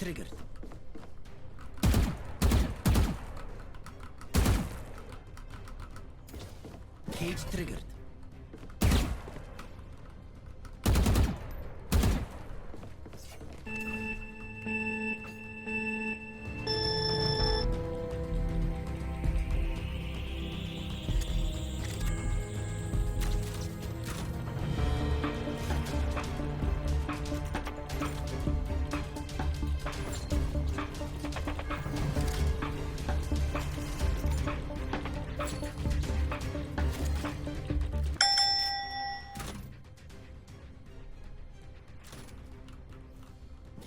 triggered. Cage triggered.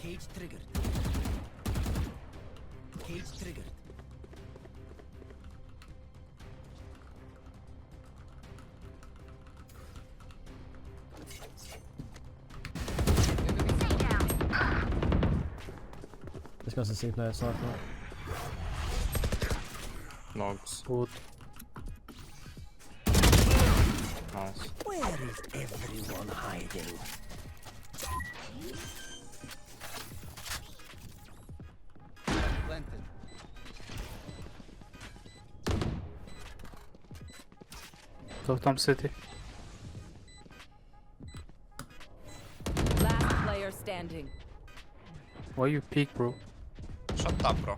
Cage triggered. Cage triggered. This guy's a C player, Cypher. Logs. Good. Nice. Where is everyone hiding? Planted. Top city. Last player standing. Why you peek, bro? Shut up, bro.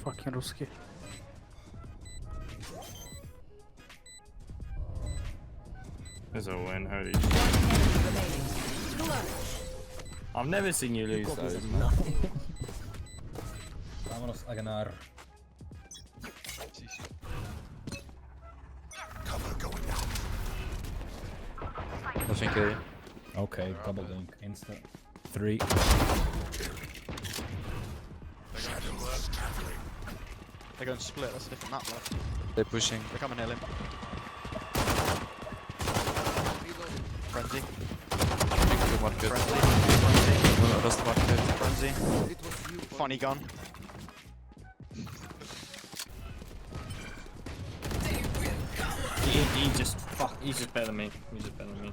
Fucking Ruski. There's a win, holy One enemy remaining. Clutch. I've never seen you lose Copies those, of man. nothing. Vámonos a ganar. Nothing here. Okay, double link, instant. 3. They're going to split, that's a different map left. They're pushing. They're coming hill him. Frenzy. Market. Frenzy. Last market. Frenzy. Funny gun. He's just better than me. He's just better than me.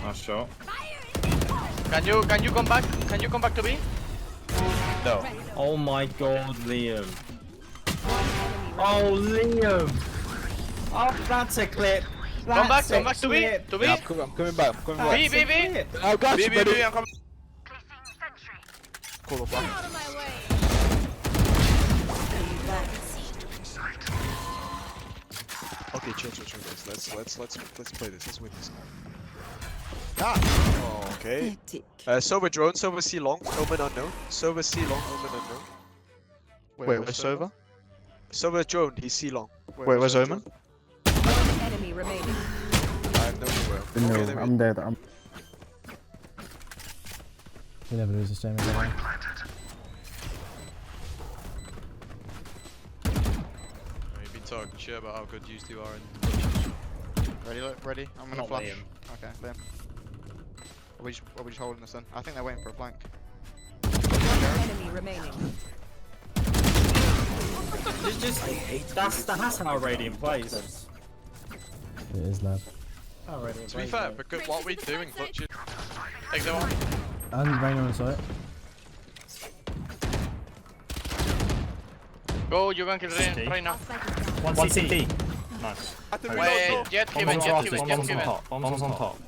Nice shot. Can you come back? Can you come back to me? No. Oh my god, Liam. Oh, Liam. Oh, that's a clip. Come back to me. To me. I'm coming back. I'm coming back. B, B, B. I got B, you, B, buddy. B, I'm coming. Call off one. Out of my way. Okay, chill guys. Let's play this. Let's win this. Ah! Oh, okay. Sova drone, Sova C long, Omen unknown. Sova C long, Omen unknown. Wait, where's Sova? Sova drone, he's C long. Wait, where's Omen? One enemy remaining. I have no clue where. No, I'm dead. We never lose this game again. You've been talking shit about how good you two are in. Ready, look, ready? I'm gonna Not flash. Liam. Okay, Liam. Are we just holding this then? I think they're waiting for a flank. One enemy remaining. That's how Radiant plays. It is, lad. To be fair, because what we're doing, Clutch is... Take that one. And Rain on site. Go, you can kill Rain right now. One CT. Nice. Wait, jet given, jet given, jet given. Bombs on top.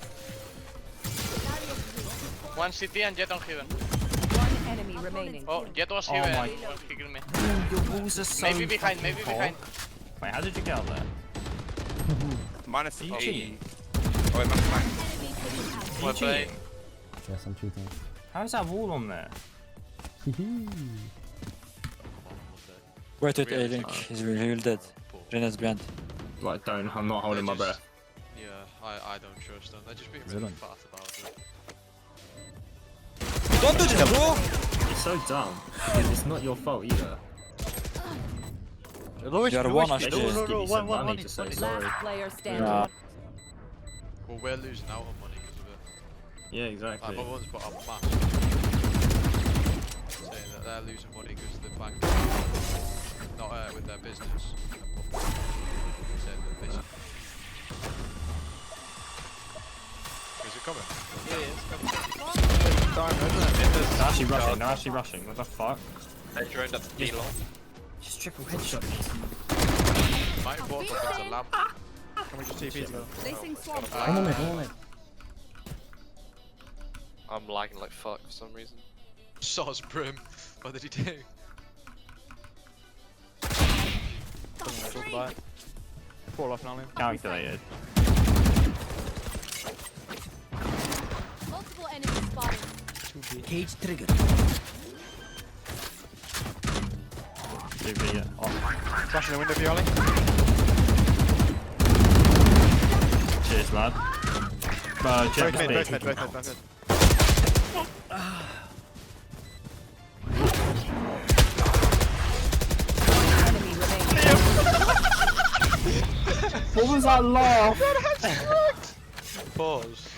One CT and jet on heaven. One enemy remaining. Oh, jet was Oh heaven. my He killed me. Your balls are so Maybe behind, maybe fucking behind. hot. Wait, how did you get out there? Minus Are you cheating? Oh, wait, Are you What play? cheating? Yes, I'm cheating. How's that wall on there? Wait, A-Link. He's really dead. Rena's behind. Like, I'm not holding my breath. Yeah, I don't trust them. They're just being really fat about it. Don't do that, bro! It's so dumb. Because it's not your fault either. You are one They should just give you some money to say sorry. Last player standing. Nah. Well, we're losing out on money because of it. Yeah, exactly. Like, everyone's put up mass. Saying that they're losing money because the bank not with their business. Saying that this coming. Yeah, yeah, it's coming. They're actually rushing. They're actually rushing. What the fuck? I joined at the D long. Just triple headshot. My bot opens a lamp. Can we just TP though? Placing swamp. One more mid, one more mid. I'm lagging like fuck for some reason. Sauce Brim. What did he do? Fall off now, Calculated. Multiple enemies spotted. Cage triggered. 2v, yeah. Oh, Flash in the window for you, Ollie. cheers, lad. Jet Both mid, both speed. mid, both mid. Enemy remaining. What was that laugh? Pause.